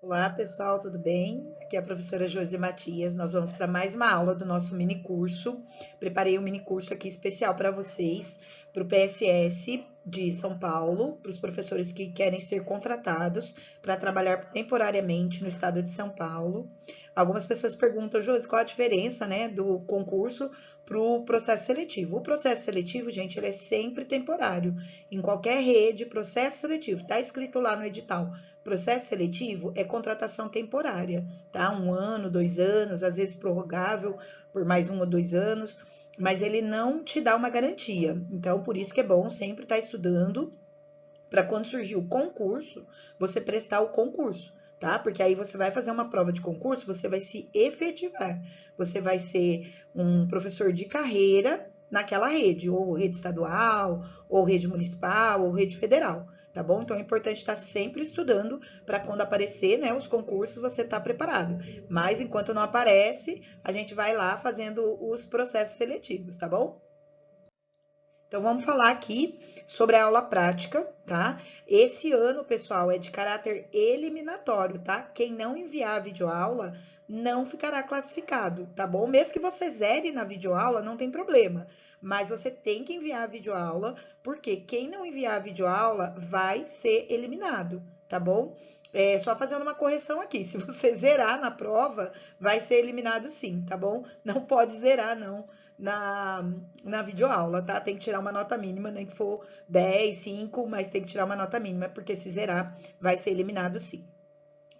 Olá, pessoal, tudo bem? Aqui é a professora Josi Matias. Nós vamos para mais uma aula do nosso mini curso. Preparei um mini curso aqui especial para vocês, para o PSS de São Paulo, para os professores que querem ser contratados para trabalhar temporariamente no estado de São Paulo. Algumas pessoas perguntam, Josi, qual a diferença, né, do concurso para o processo seletivo? O processo seletivo, gente, ele é sempre temporário. Em qualquer rede, processo seletivo, está escrito lá no edital. Processo seletivo é contratação temporária, tá? 1 ano, 2 anos, às vezes prorrogável por mais 1 ou 2 anos, mas ele não te dá uma garantia. Então, por isso que é bom sempre estar estudando para quando surgir o concurso, você prestar o concurso, tá? Porque aí você vai fazer uma prova de concurso, você vai se efetivar. Você vai ser um professor de carreira naquela rede, ou rede estadual, ou rede municipal, ou rede federal, tá bom? Então é importante estar sempre estudando para quando aparecer, né, os concursos, você estar preparado. Mas enquanto não aparece, a gente vai lá fazendo os processos seletivos, tá bom? Então, vamos falar aqui sobre a aula prática, tá? Esse ano, pessoal, é de caráter eliminatório, tá? Quem não enviar a videoaula não ficará classificado, tá bom? Mesmo que você zere na videoaula, não tem problema. Mas você tem que enviar a videoaula, porque quem não enviar a videoaula vai ser eliminado, tá bom? É só fazendo uma correção aqui. Se você zerar na prova, vai ser eliminado sim, tá bom? Não pode zerar, não, na, na videoaula, tá? Tem que tirar uma nota mínima, nem que for 10, 5, mas tem que tirar uma nota mínima, porque se zerar, vai ser eliminado sim.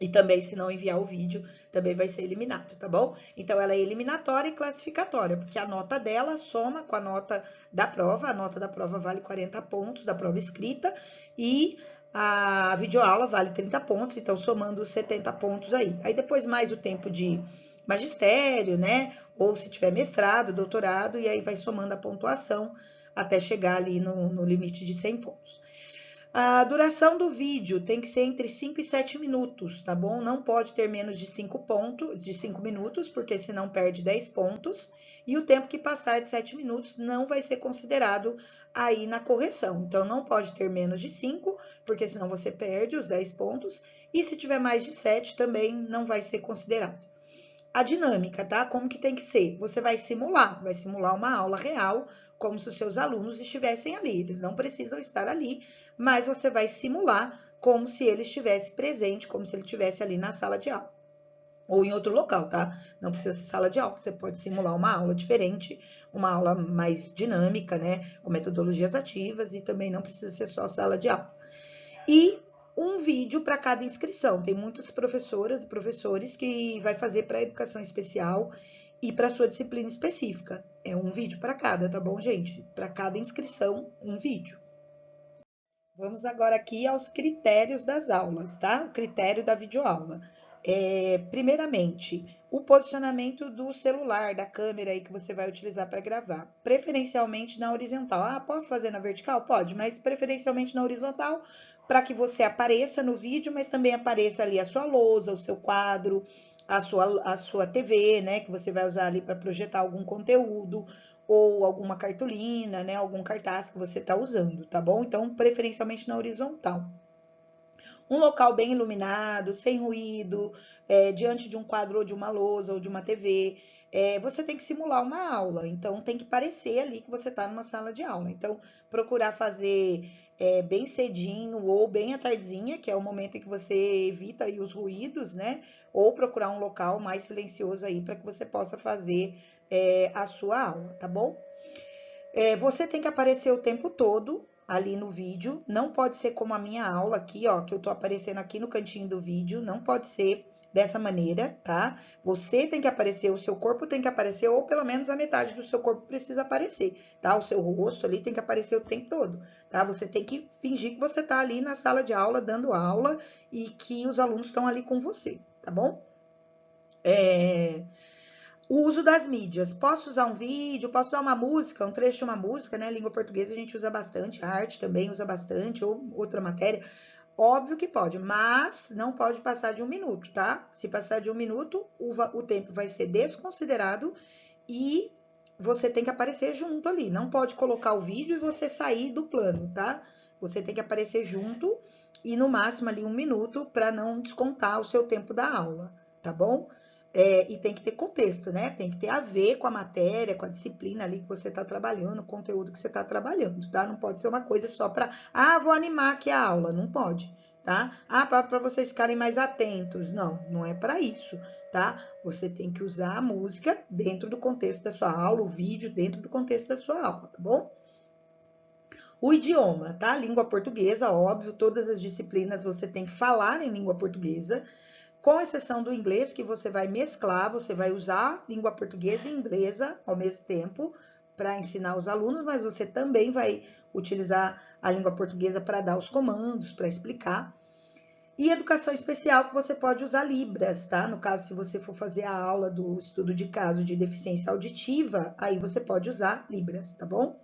E também, se não enviar o vídeo, também vai ser eliminado, tá bom? Então, ela é eliminatória e classificatória, porque a nota dela soma com a nota da prova vale 40 pontos da prova escrita, e a videoaula vale 30 pontos, então somando os 70 pontos aí. Aí depois mais o tempo de magistério, né? Ou se tiver mestrado, doutorado, e aí vai somando a pontuação até chegar ali no limite de 100 pontos. A duração do vídeo tem que ser entre 5 e 7 minutos, tá bom? Não pode ter menos de 5 pontos, de 5 minutos, porque senão perde 10 pontos. E o tempo que passar de 7 minutos não vai ser considerado aí na correção. Então, não pode ter menos de 5, porque senão você perde os 10 pontos. E se tiver mais de 7, também não vai ser considerado. A dinâmica, tá? Como que tem que ser? Você vai simular uma aula real, como se os seus alunos estivessem ali. Eles não precisam estar ali, mas você vai simular como se ele estivesse presente, como se ele estivesse ali na sala de aula. Ou em outro local, tá? Não precisa ser sala de aula, você pode simular uma aula diferente, uma aula mais dinâmica, né? Com metodologias ativas, e também não precisa ser só sala de aula. E um vídeo para cada inscrição. Tem muitas professoras e professores que vai fazer para educação especial e para sua disciplina específica. É um vídeo para cada, tá bom, gente? Para cada inscrição, um vídeo. Vamos agora aqui aos critérios das aulas, tá? O critério da videoaula. Primeiramente, o posicionamento do celular, da câmera aí que você vai utilizar para gravar. Preferencialmente na horizontal. Ah, posso fazer na vertical? Pode, mas preferencialmente na horizontal, para que você apareça no vídeo, mas também apareça ali a sua lousa, o seu quadro, a sua TV, né? Que você vai usar ali para projetar algum conteúdo, ou alguma cartolina, né, algum cartaz que você está usando, tá bom? Então, preferencialmente na horizontal. Um local bem iluminado, sem ruído, diante de um quadro ou de uma lousa ou de uma TV. Você tem que simular uma aula, então tem que parecer ali que você está numa sala de aula. Então, procurar fazer bem cedinho ou bem à tardezinha, que é o momento em que você evita aí os ruídos, né? Ou procurar um local mais silencioso aí para que você possa fazer a sua aula, tá bom? Você tem que aparecer o tempo todo ali no vídeo. Não pode ser como a minha aula aqui, ó, que eu tô aparecendo aqui no cantinho do vídeo. Não pode ser dessa maneira, tá? Você tem que aparecer, o seu corpo tem que aparecer, ou pelo menos a metade do seu corpo precisa aparecer, tá? O seu rosto ali tem que aparecer o tempo todo, tá? Você tem que fingir que você tá ali na sala de aula, dando aula, e que os alunos estão ali com você, tá bom? É, o uso das mídias. Posso usar um vídeo, posso usar uma música, um trecho de uma música, né? Língua portuguesa a gente usa bastante, a arte também usa bastante, ou outra matéria. Óbvio que pode, mas não pode passar de 1 minuto, tá? Se passar de 1 minuto, o tempo vai ser desconsiderado e você tem que aparecer junto ali. Não pode colocar o vídeo e você sair do plano, tá? você tem que aparecer junto e no máximo ali 1 minuto para não descontar o seu tempo da aula, tá bom? E tem que ter contexto, né? Tem que ter a ver com a matéria, com a disciplina ali que você está trabalhando, o conteúdo que você está trabalhando, tá? Não pode ser uma coisa só para, vou animar aqui a aula, não pode, tá? Para vocês ficarem mais atentos. Não, não é para isso, tá? Você tem que usar a música dentro do contexto da sua aula, o vídeo dentro do contexto da sua aula, tá bom? O idioma, tá? Língua portuguesa, óbvio, todas as disciplinas você tem que falar em língua portuguesa, com exceção do inglês, que você vai mesclar, você vai usar língua portuguesa e inglesa ao mesmo tempo para ensinar os alunos, mas você também vai utilizar a língua portuguesa para dar os comandos, para explicar. E educação especial, que você pode usar Libras, tá? No caso, se você for fazer a aula do estudo de caso de deficiência auditiva, aí você pode usar Libras, tá bom?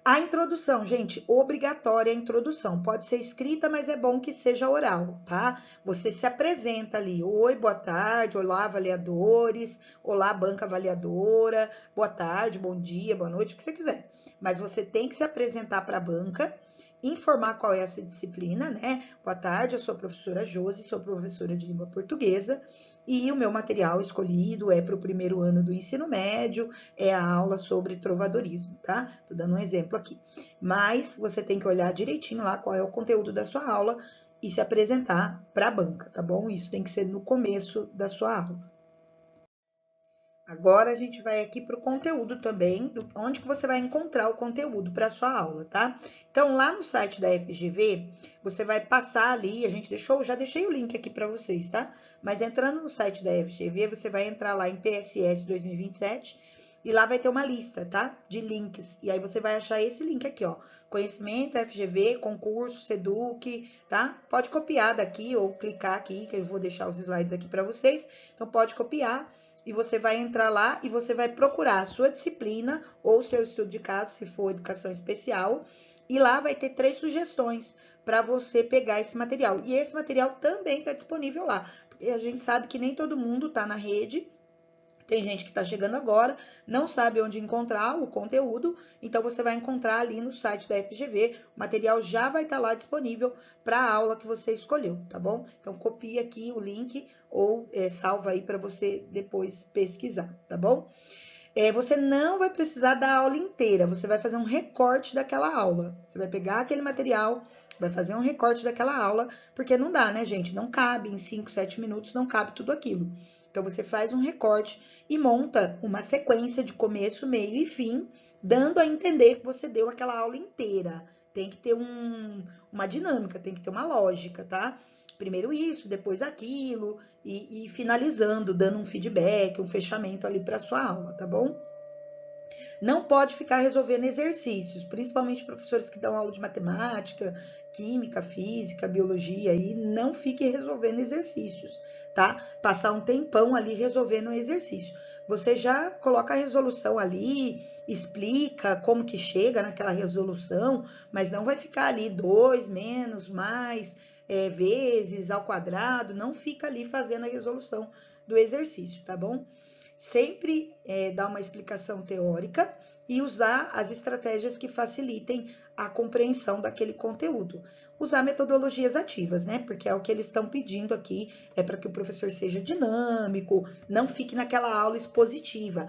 A introdução, gente, obrigatória a introdução. Pode ser escrita, mas é bom que seja oral, tá? Você se apresenta ali. Oi, boa tarde, olá, avaliadores, olá, banca avaliadora, boa tarde, bom dia, boa noite, o que você quiser. Mas você tem que se apresentar para a banca, informar qual é essa disciplina, né? Boa tarde, eu sou a professora Josi, sou professora de língua portuguesa e o meu material escolhido é para o primeiro ano do ensino médio, é a aula sobre trovadorismo, tá? Tô dando um exemplo aqui. Mas você tem que olhar direitinho lá qual é o conteúdo da sua aula e se apresentar para a banca, tá bom? Isso tem que ser no começo da sua aula. Agora a gente vai aqui para o conteúdo também, onde que você vai encontrar o conteúdo para a sua aula, tá? Então, lá no site da FGV, você vai passar ali, já deixei o link aqui para vocês, tá? Mas entrando no site da FGV, você vai entrar lá em PSS 2027 e lá vai ter uma lista, tá? De links. E aí você vai achar esse link aqui, ó. Conhecimento, FGV, concurso, Seduc, tá? Pode copiar daqui ou clicar aqui, que eu vou deixar os slides aqui para vocês. Então, pode copiar e você vai entrar lá e você vai procurar a sua disciplina ou seu estudo de caso, se for educação especial, e lá vai ter 3 sugestões para você pegar esse material. E esse material também está disponível lá, porque a gente sabe que nem todo mundo está na rede. Tem gente que está chegando agora, não sabe onde encontrar o conteúdo, então você vai encontrar ali no site da FGV, o material já vai estar lá disponível para a aula que você escolheu, tá bom? Então copia aqui o link ou salva aí para você depois pesquisar, tá bom? Você não vai precisar da aula inteira, você vai fazer um recorte daquela aula. Você vai pegar aquele material, vai fazer um recorte daquela aula, porque não dá, né, gente? Não cabe em 5, 7 minutos, não cabe tudo aquilo. Então, você faz um recorte e monta uma sequência de começo, meio e fim, dando a entender que você deu aquela aula inteira. Tem que ter uma dinâmica, tem que ter uma lógica, tá? Primeiro isso, depois aquilo, e finalizando, dando um feedback, um fechamento ali para sua aula, tá bom? Não pode ficar resolvendo exercícios, principalmente professores que dão aula de matemática, química, física, biologia, e não fique resolvendo exercícios, tá? Passar um tempão ali resolvendo um exercício. Você já coloca a resolução ali, explica como que chega naquela resolução, mas não vai ficar ali 2 menos, mais, vezes ao quadrado, não fica ali fazendo a resolução do exercício, tá bom? Sempre dar uma explicação teórica e usar as estratégias que facilitem a compreensão daquele conteúdo. Usar metodologias ativas, né? Porque é o que eles estão pedindo aqui, é para que o professor seja dinâmico, não fique naquela aula expositiva.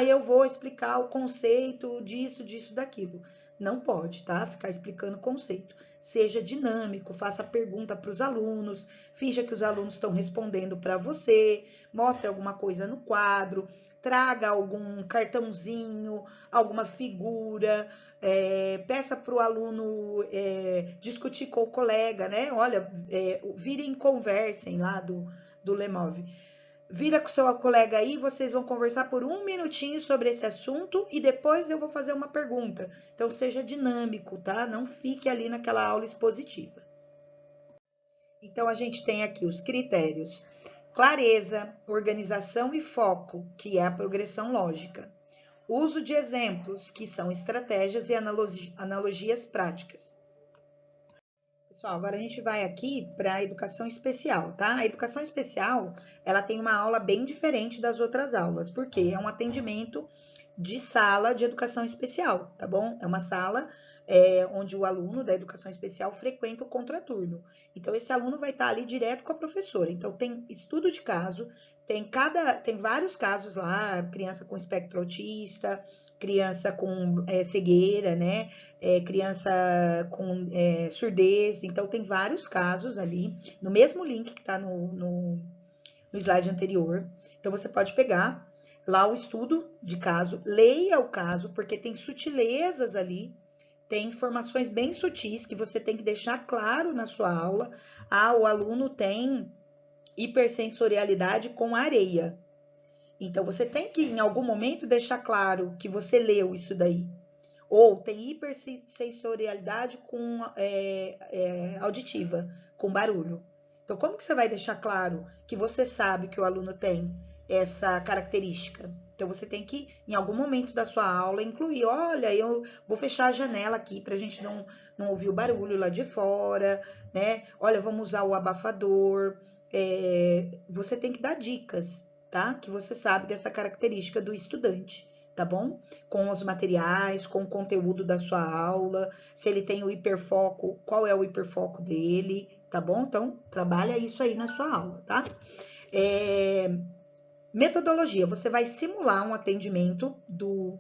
Eu vou explicar o conceito disso, disso, daquilo. Não pode, tá? Ficar explicando conceito. Seja dinâmico, faça pergunta para os alunos, finja que os alunos estão respondendo para você, mostre alguma coisa no quadro, traga algum cartãozinho, alguma figura, peça para o aluno discutir com o colega, né? Olha, virem e conversem lá do Lemove. Vira com o seu colega aí, vocês vão conversar por 1 minutinho sobre esse assunto e depois eu vou fazer uma pergunta. Então, seja dinâmico, tá? Não fique ali naquela aula expositiva. Então, a gente tem aqui os critérios: clareza, organização e foco, que é a progressão lógica. Uso de exemplos, que são estratégias e analogias práticas. Pessoal, agora a gente vai aqui para a educação especial, tá? A educação especial, ela tem uma aula bem diferente das outras aulas, porque é um atendimento de sala de educação especial, tá bom? É uma sala onde o aluno da educação especial frequenta o contraturno. Então, esse aluno vai estar ali direto com a professora. Então, tem estudo de caso, tem vários casos lá, criança com espectro autista, criança com cegueira, né? Criança com surdez. Então, tem vários casos ali, no mesmo link que está no slide anterior. Então, você pode pegar lá o estudo de caso, leia o caso, porque tem sutilezas ali, tem informações bem sutis que você tem que deixar claro na sua aula. Ah, o aluno tem hipersensorialidade com areia. Então, você tem que, em algum momento, deixar claro que você leu isso daí. Ou tem hipersensorialidade com auditiva, com barulho. Então, como que você vai deixar claro que você sabe que o aluno tem essa característica? Então, você tem que, em algum momento da sua aula, incluir, olha, eu vou fechar a janela aqui para a gente não ouvir o barulho lá de fora, né? Olha, vamos usar o abafador. Você tem que dar dicas, tá? Que você sabe dessa característica do estudante, tá bom? Com os materiais, com o conteúdo da sua aula, se ele tem o hiperfoco, qual é o hiperfoco dele, tá bom? Então, trabalha isso aí na sua aula, tá? Metodologia, você vai simular um atendimento do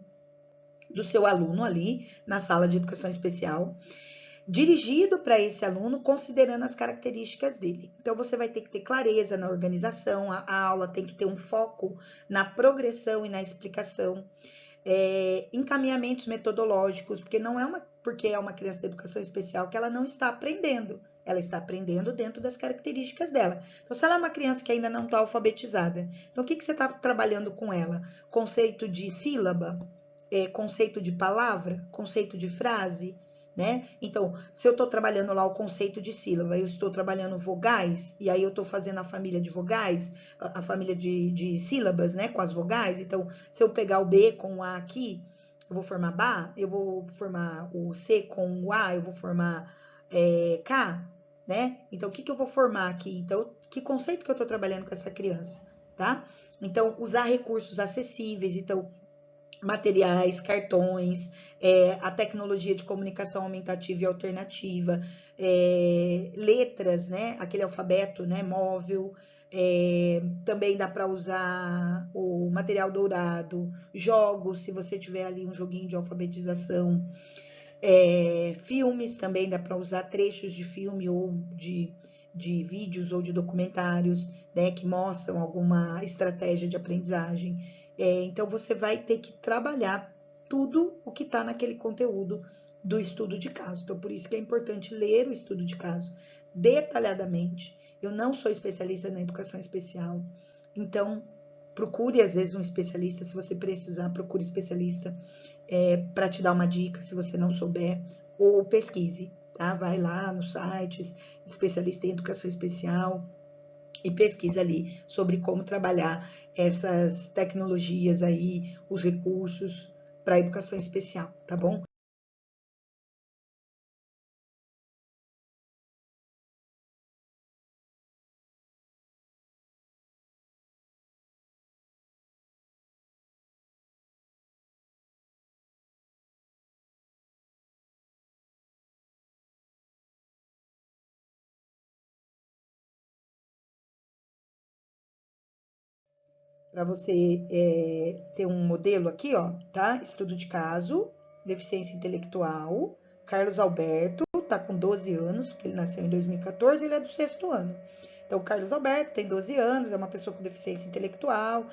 seu aluno ali na sala de educação especial, dirigido para esse aluno, considerando as características dele. Então, você vai ter que ter clareza na organização, a aula tem que ter um foco na progressão e na explicação. Encaminhamentos metodológicos, porque não é porque é uma criança de educação especial que ela não está aprendendo. Ela está aprendendo dentro das características dela. Então, se ela é uma criança que ainda não está alfabetizada, então o que você está trabalhando com ela? Conceito de sílaba, conceito de palavra, conceito de frase, né? Então, se eu estou trabalhando lá o conceito de sílaba, eu estou trabalhando vogais, e aí eu estou fazendo a família de vogais, a família de sílabas, né, com as vogais. Então, se eu pegar o B com o A aqui, eu vou formar Bá, eu vou formar o C com o A, eu vou formar K, né? Então, o que eu vou formar aqui? Então, que conceito que eu estou trabalhando com essa criança, tá? Então, usar recursos acessíveis, então, materiais, cartões, a tecnologia de comunicação aumentativa e alternativa, letras, né? Aquele alfabeto, né? Móvel. Também dá para usar o material dourado, jogos, se você tiver ali um joguinho de alfabetização, filmes também dá para usar trechos de filme ou de vídeos ou de documentários, né, que mostram alguma estratégia de aprendizagem. Então, você vai ter que trabalhar tudo o que está naquele conteúdo do estudo de caso. Então, por isso que é importante ler o estudo de caso detalhadamente. Eu não sou especialista na educação especial, então procure às vezes um especialista, se você precisar, procure especialista para te dar uma dica, se você não souber, ou pesquise, tá? Vai lá nos sites, especialista em educação especial, e pesquisa ali sobre como trabalhar essas tecnologias aí, os recursos para a educação especial, tá bom? Para você ter um modelo aqui, ó, tá? Estudo de caso, deficiência intelectual, Carlos Alberto, tá com 12 anos, porque ele nasceu em 2014, ele é do sexto ano. Então, o Carlos Alberto tem 12 anos, é uma pessoa com deficiência intelectual,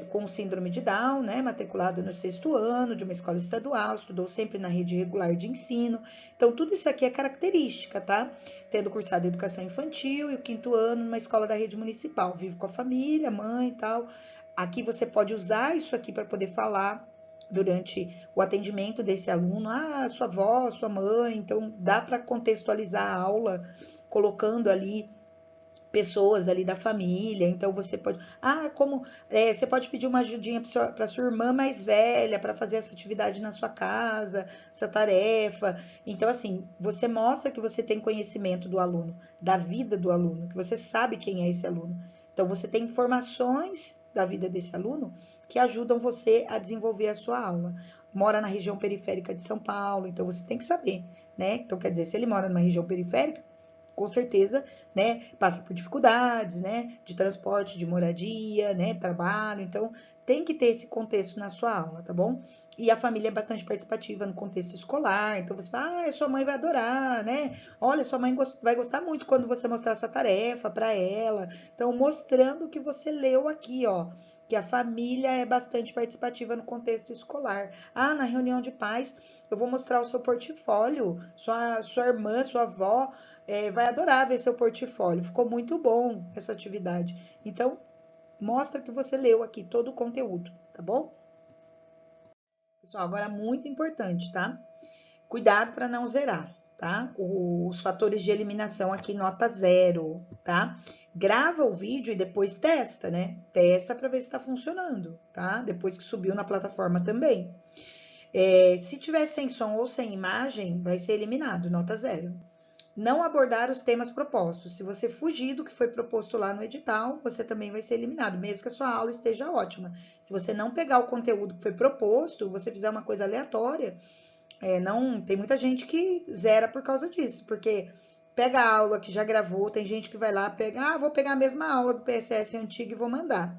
com síndrome de Down, né? Matriculado no sexto ano de uma escola estadual, estudou sempre na rede regular de ensino. Então, tudo isso aqui é característica, tá? Tendo cursado educação infantil e o quinto ano numa escola da rede municipal. Vive com a família, mãe e tal. Aqui você pode usar isso aqui para poder falar durante o atendimento desse aluno. Ah, sua avó, sua mãe. Então, dá para contextualizar a aula colocando ali pessoas ali da família. Então, você pode. Ah, como. Você pode pedir uma ajudinha para sua irmã mais velha para fazer essa atividade na sua casa, essa tarefa. Então, assim, você mostra que você tem conhecimento do aluno, da vida do aluno, que você sabe quem é esse aluno. Então, você tem informações da vida desse aluno que ajudam você a desenvolver a sua aula. mora na região periférica de São Paulo, então você tem que saber, né? Então, quer dizer, se ele mora numa região periférica, com certeza, né, passa por dificuldades, né, de transporte, de moradia, né, trabalho, então tem que ter esse contexto na sua aula, tá bom? E a família é bastante participativa no contexto escolar, então você fala, sua mãe vai adorar, né? Olha, sua mãe vai gostar muito quando você mostrar essa tarefa para ela. Então, mostrando que você leu aqui, ó, que a família é bastante participativa no contexto escolar. Na reunião de pais, eu vou mostrar o seu portfólio, sua irmã, sua avó, vai adorar ver seu portfólio. Ficou muito bom essa atividade. Então, mostra que você leu aqui todo o conteúdo, tá bom? Pessoal, agora muito importante, tá? Cuidado para não zerar, tá? Os fatores de eliminação aqui, nota 0, tá? Grava o vídeo e depois testa, né? Testa para ver se está funcionando, tá? Depois que subiu na plataforma também. Se tiver sem som ou sem imagem, vai ser eliminado, nota 0. Não abordar os temas propostos. Se você fugir do que foi proposto lá no edital, você também vai ser eliminado, mesmo que a sua aula esteja ótima. Se você não pegar o conteúdo que foi proposto, você fizer uma coisa aleatória, não tem muita gente que zera por causa disso, porque pega a aula que já gravou, tem gente que vai lá, pega, vou pegar a mesma aula do PSS antigo e vou mandar.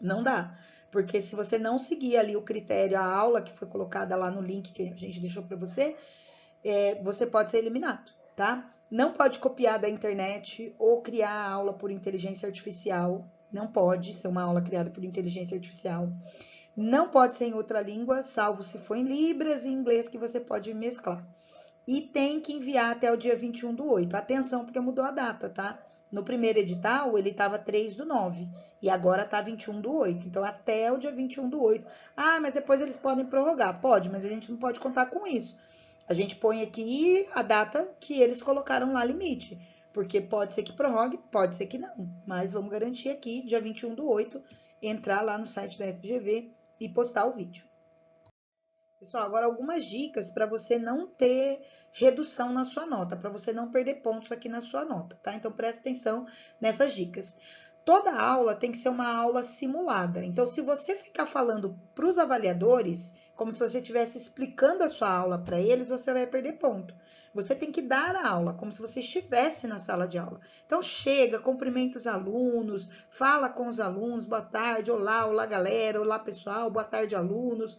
Não dá, porque se você não seguir ali o critério, a aula que foi colocada lá no link que a gente deixou para você, você pode ser eliminado, tá? Não pode copiar da internet ou criar a aula por inteligência artificial. Não pode ser uma aula criada por inteligência artificial. Não pode ser em outra língua, salvo se for em Libras e inglês que você pode mesclar. E tem que enviar até o dia 21/8. Atenção, porque mudou a data, tá? No primeiro edital, ele estava 3/9 e agora tá 21/8. Então, até o dia 21/8. Mas depois eles podem prorrogar. Pode, mas a gente não pode contar com isso. A gente põe aqui a data que eles colocaram lá limite, porque pode ser que prorrogue, pode ser que não, mas vamos garantir aqui, dia 21/8, entrar lá no site da FGV e postar o vídeo. Pessoal, agora algumas dicas para você não ter redução na sua nota, para você não perder pontos aqui na sua nota, tá? Então, presta atenção nessas dicas. Toda aula tem que ser uma aula simulada. Então, se você ficar falando para os avaliadores, como se você estivesse explicando a sua aula para eles, você vai perder ponto. Você tem que dar a aula, como se você estivesse na sala de aula. Então, chega, cumprimenta os alunos, fala com os alunos, boa tarde, olá galera, olá pessoal, boa tarde alunos.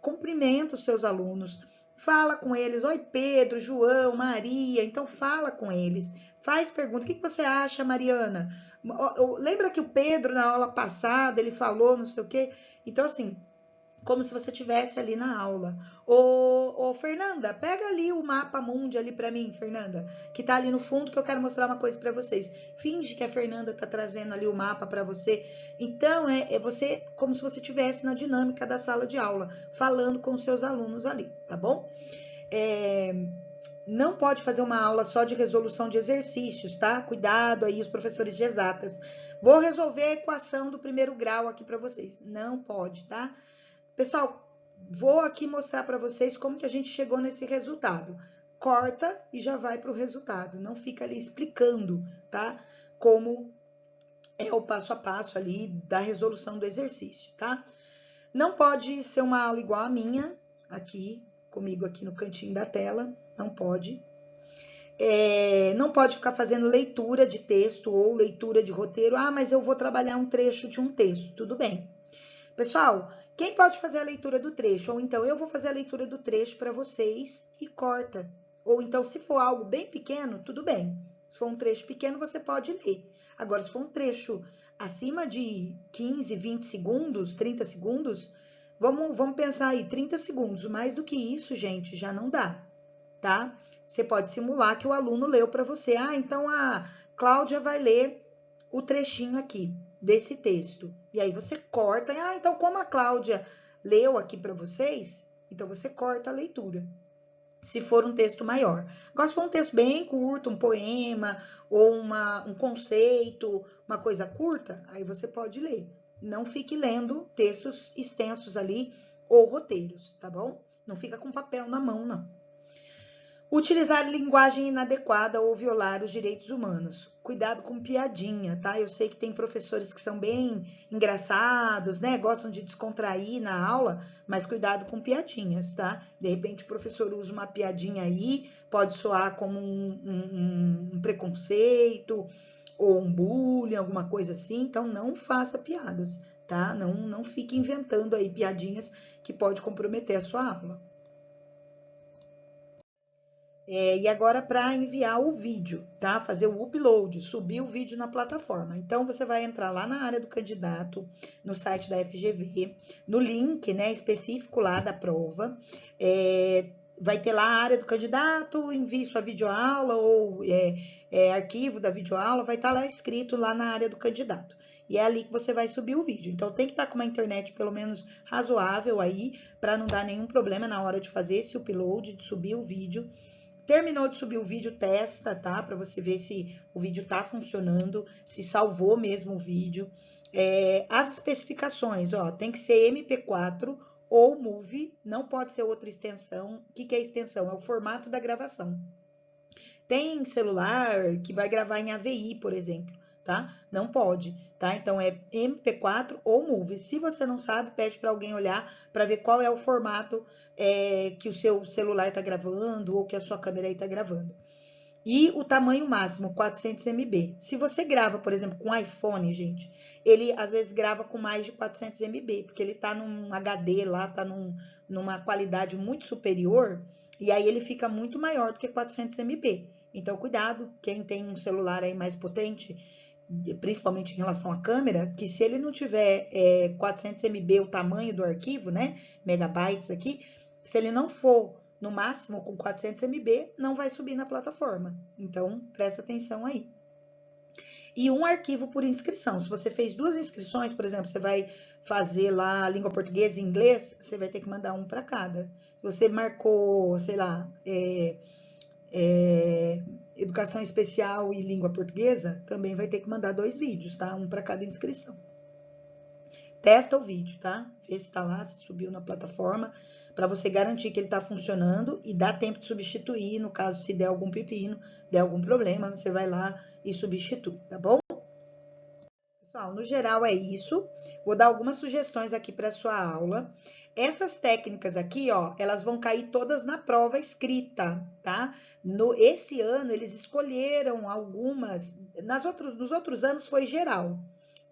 Cumprimenta os seus alunos, fala com eles, oi Pedro, João, Maria, então fala com eles, faz pergunta, o que você acha, Mariana? Lembra que o Pedro na aula passada, ele falou não sei o quê? Então assim, como se você estivesse ali na aula. Ô, Fernanda, pega ali o mapa mundi ali para mim, Fernanda, que tá ali no fundo que eu quero mostrar uma coisa para vocês. Finge que a Fernanda tá trazendo ali o mapa para você. Então, você como se você estivesse na dinâmica da sala de aula, falando com os seus alunos ali, tá bom? Não pode fazer uma aula só de resolução de exercícios, tá? Cuidado aí, os professores de exatas. Vou resolver a equação do primeiro grau aqui para vocês. Não pode, tá? Pessoal, vou aqui mostrar para vocês como que a gente chegou nesse resultado. Corta e já vai para o resultado. Não fica ali explicando, tá? Como é o passo a passo ali da resolução do exercício, tá? Não pode ser uma aula igual a minha, aqui, comigo aqui no cantinho da tela. Não pode. Não pode ficar fazendo leitura de texto ou leitura de roteiro. Mas eu vou trabalhar um trecho de um texto. Tudo bem. Pessoal, quem pode fazer a leitura do trecho? Ou então eu vou fazer a leitura do trecho para vocês e corta. Ou então, se for algo bem pequeno, tudo bem. Se for um trecho pequeno, você pode ler. Agora, se for um trecho acima de 15, 20 segundos, 30 segundos, vamos pensar aí, 30 segundos. Mais do que isso, gente, já não dá, tá? Você pode simular que o aluno leu para você. Então a Cláudia vai ler o trechinho aqui desse texto. E aí você corta. Então como a Cláudia leu aqui para vocês, então você corta a leitura. Se for um texto maior. Agora, se for um texto bem curto, um poema, ou um conceito, uma coisa curta, aí você pode ler. Não fique lendo textos extensos ali, ou roteiros, tá bom? Não fica com papel na mão, não. Utilizar linguagem inadequada ou violar os direitos humanos. Cuidado com piadinha, tá? Eu sei que tem professores que são bem engraçados, né? Gostam de descontrair na aula, mas cuidado com piadinhas, tá? De repente o professor usa uma piadinha aí, pode soar como um preconceito ou um bullying, alguma coisa assim. Então não faça piadas, tá? Não fique inventando aí piadinhas que pode comprometer a sua aula. E agora para enviar o vídeo, tá? Fazer o upload, subir o vídeo na plataforma. Então você vai entrar lá na área do candidato, no site da FGV, no link, né, específico lá da prova. Vai ter lá a área do candidato, envie sua videoaula ou arquivo da videoaula, vai estar lá escrito lá na área do candidato. E é ali que você vai subir o vídeo. Então tem que estar com uma internet pelo menos razoável aí, para não dar nenhum problema na hora de fazer esse upload, de subir o vídeo. Terminou de subir o vídeo, testa, tá? Para você ver se o vídeo tá funcionando, se salvou mesmo o vídeo. As especificações, ó, tem que ser MP4 ou MOVE, não pode ser outra extensão. O que que é extensão? É o formato da gravação. Tem celular que vai gravar em AVI, por exemplo, tá? Não pode, tá? Então é MP4 ou MOVE. Se você não sabe, pede para alguém olhar para ver qual é o formato que o seu celular está gravando ou que a sua câmera aí está gravando. E o tamanho máximo, 400 MB. Se você grava, por exemplo, com iPhone, gente, ele às vezes grava com mais de 400 MB, porque ele tá num HD lá, tá numa qualidade muito superior, e aí ele fica muito maior do que 400 MB. Então, cuidado, quem tem um celular aí mais potente, principalmente em relação à câmera, que se ele não tiver 400 MB o tamanho do arquivo, né, megabytes aqui, se ele não for no máximo com 400 MB, não vai subir na plataforma. Então, presta atenção aí. E um arquivo por inscrição. Se você fez 2 inscrições, por exemplo, você vai fazer lá língua portuguesa e inglês, você vai ter que mandar um para cada. Se você marcou, sei lá, educação especial e língua portuguesa, também vai ter que mandar 2 vídeos, tá? Um para cada inscrição. Testa o vídeo, tá? Vê se tá lá, se subiu na plataforma, para você garantir que ele tá funcionando e dá tempo de substituir, no caso, se der algum pepino, der algum problema, você vai lá e substitui, tá bom? Pessoal, no geral é isso. Vou dar algumas sugestões aqui para sua aula. Essas técnicas aqui, ó, elas vão cair todas na prova escrita, tá? Esse ano eles escolheram algumas, nos outros anos foi geral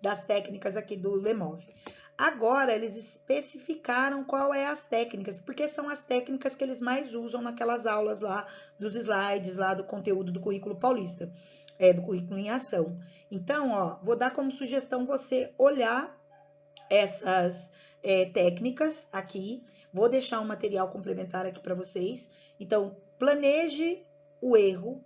das técnicas aqui do Lemov. Agora eles especificaram qual é as técnicas, porque são as técnicas que eles mais usam naquelas aulas lá dos slides lá do conteúdo do currículo paulista, do currículo em ação. Então, ó, vou dar como sugestão você olhar essas técnicas aqui. Vou deixar um material complementar aqui para vocês. Então, planeje o erro,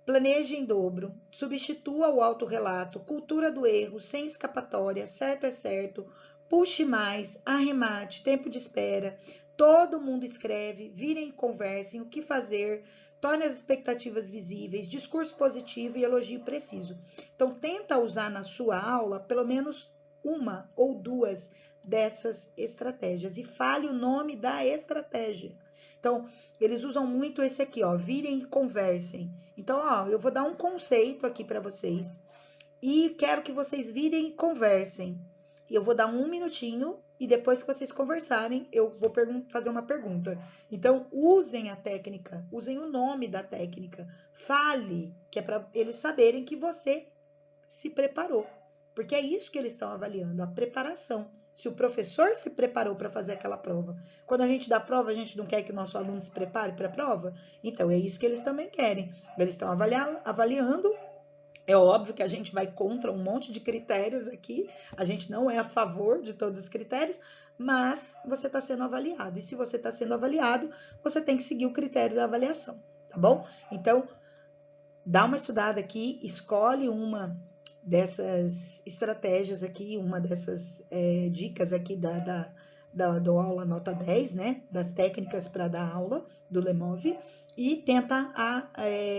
planeje em dobro, substitua o autorrelato, cultura do erro, sem escapatória, certo é certo, puxe mais, arremate, tempo de espera, todo mundo escreve, virem e conversem, o que fazer, torne as expectativas visíveis, discurso positivo e elogio preciso. Então, tenta usar na sua aula pelo menos uma ou duas dessas estratégias e fale o nome da estratégia. Então, eles usam muito esse aqui, ó, virem e conversem. Então, ó, eu vou dar um conceito aqui para vocês e quero que vocês virem e conversem. E eu vou dar 1 minutinho e depois que vocês conversarem, eu vou fazer uma pergunta. Então, usem a técnica, usem o nome da técnica, fale, que é para eles saberem que você se preparou. Porque é isso que eles estão avaliando, a preparação. Se o professor se preparou para fazer aquela prova. Quando a gente dá prova, a gente não quer que o nosso aluno se prepare para a prova? Então, é isso que eles também querem. Eles estão avaliando. É óbvio que a gente vai contra um monte de critérios aqui. A gente não é a favor de todos os critérios, mas você está sendo avaliado. E se você está sendo avaliado, você tem que seguir o critério da avaliação, tá bom? Então, dá uma estudada aqui, escolhe uma dessas estratégias aqui, uma dessas dicas aqui do aula nota 10, né? Das técnicas para dar aula do Lemov e tenta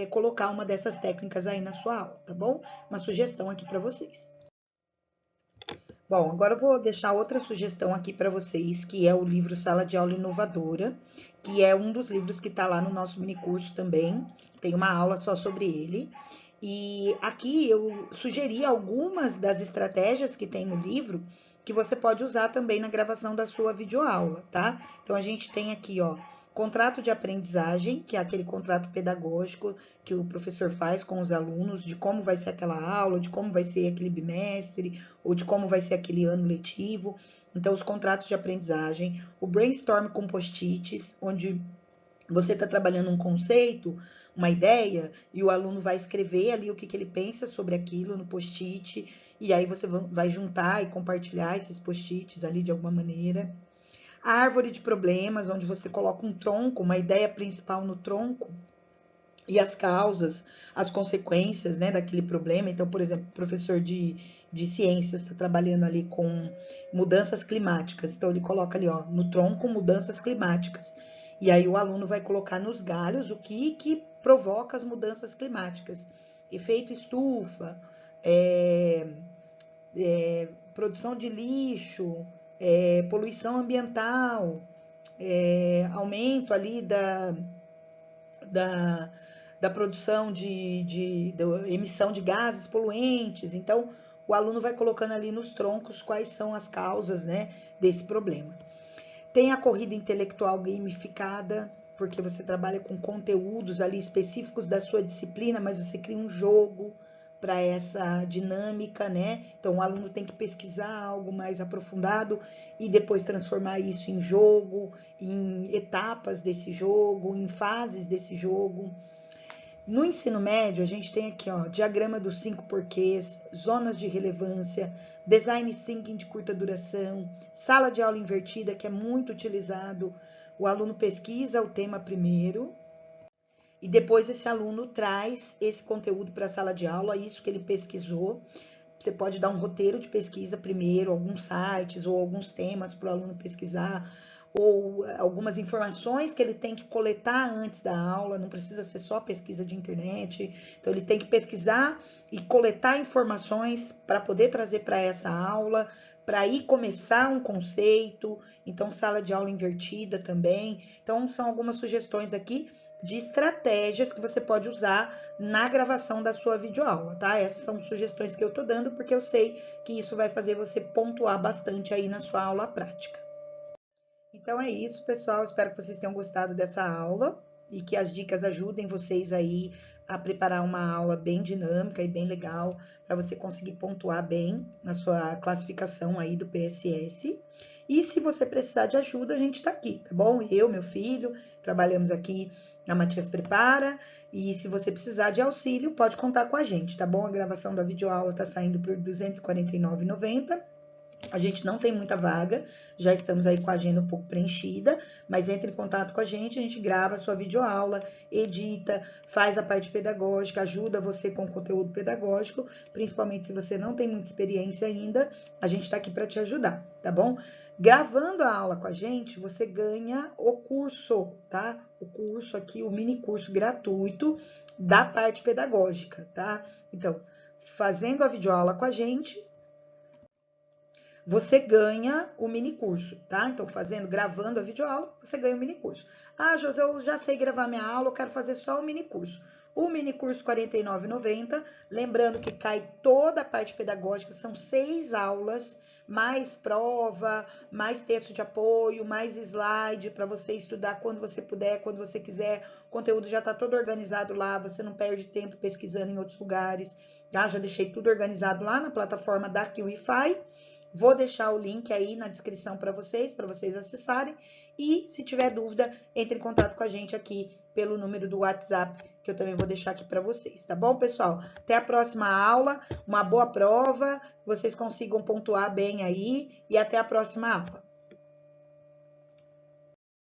colocar uma dessas técnicas aí na sua aula, tá bom? Uma sugestão aqui para vocês. Bom, agora eu vou deixar outra sugestão aqui para vocês, que é o livro Sala de Aula Inovadora, que é um dos livros que está lá no nosso minicurso também. Tem uma aula só sobre ele. E aqui eu sugeri algumas das estratégias que tem no livro que você pode usar também na gravação da sua videoaula, tá? Então a gente tem aqui, ó, contrato de aprendizagem, que é aquele contrato pedagógico que o professor faz com os alunos, de como vai ser aquela aula, de como vai ser aquele bimestre, ou de como vai ser aquele ano letivo. Então, os contratos de aprendizagem, o brainstorm com post-its, onde você está trabalhando um conceito, uma ideia, e o aluno vai escrever ali o que, que ele pensa sobre aquilo no post-it, e aí você vai juntar e compartilhar esses post-its ali de alguma maneira. A árvore de problemas, onde você coloca um tronco, uma ideia principal no tronco, e as causas, as consequências, né, daquele problema. Então, por exemplo, o professor de ciências está trabalhando ali com mudanças climáticas. Então, ele coloca ali, ó, no tronco, mudanças climáticas. E aí o aluno vai colocar nos galhos o que provoca as mudanças climáticas. Efeito estufa, produção de lixo, poluição ambiental, aumento ali da, da produção da emissão de gases poluentes. Então, o aluno vai colocando ali nos troncos quais são as causas, né, desse problema. Tem a corrida intelectual gamificada, porque você trabalha com conteúdos ali específicos da sua disciplina, mas você cria um jogo para essa dinâmica, né? Então, o aluno tem que pesquisar algo mais aprofundado e depois transformar isso em jogo, em etapas desse jogo, em fases desse jogo. No ensino médio, a gente tem aqui, ó, diagrama dos 5 porquês, zonas de relevância, design thinking de curta duração, sala de aula invertida, que é muito utilizado. O aluno pesquisa o tema primeiro e depois esse aluno traz esse conteúdo para a sala de aula, isso que ele pesquisou. Você pode dar um roteiro de pesquisa primeiro, alguns sites ou alguns temas para o aluno pesquisar, ou algumas informações que ele tem que coletar antes da aula, não precisa ser só pesquisa de internet. Então, ele tem que pesquisar e coletar informações para poder trazer para essa aula, para aí começar um conceito. Então, sala de aula invertida também. Então, são algumas sugestões aqui de estratégias que você pode usar na gravação da sua videoaula, tá? Essas são sugestões que eu tô dando porque eu sei que isso vai fazer você pontuar bastante aí na sua aula prática. Então é isso, pessoal. Espero que vocês tenham gostado dessa aula e que as dicas ajudem vocês aí a preparar uma aula bem dinâmica e bem legal para você conseguir pontuar bem na sua classificação aí do PSS. E se você precisar de ajuda, a gente está aqui, tá bom? Eu, meu filho, trabalhamos aqui na Matias Prepara. E se você precisar de auxílio, pode contar com a gente, tá bom? A gravação da videoaula está saindo por R$ 249,90. A gente não tem muita vaga, já estamos aí com a agenda um pouco preenchida, mas entre em contato com a gente grava a sua videoaula, edita, faz a parte pedagógica, ajuda você com o conteúdo pedagógico, principalmente se você não tem muita experiência ainda, a gente está aqui para te ajudar, tá bom? Gravando a aula com a gente, você ganha o curso, tá? O curso aqui, o mini curso gratuito da parte pedagógica, tá? Então, fazendo a videoaula com a gente, você ganha o mini curso, tá? Então, gravando a videoaula, você ganha o mini curso. Ah, José, eu já sei gravar minha aula, eu quero fazer só o mini curso. O mini curso R$ 49,90, lembrando que cai toda a parte pedagógica, são 6 aulas, mais prova, mais texto de apoio, mais slide para você estudar quando você puder, quando você quiser. O conteúdo já está todo organizado lá, você não perde tempo pesquisando em outros lugares, tá? Já deixei tudo organizado lá na plataforma da QIFI. Vou deixar o link aí na descrição para vocês acessarem. E se tiver dúvida, entre em contato com a gente aqui pelo número do WhatsApp, que eu também vou deixar aqui para vocês, tá bom, pessoal? Até a próxima aula, uma boa prova, vocês consigam pontuar bem aí e até a próxima aula.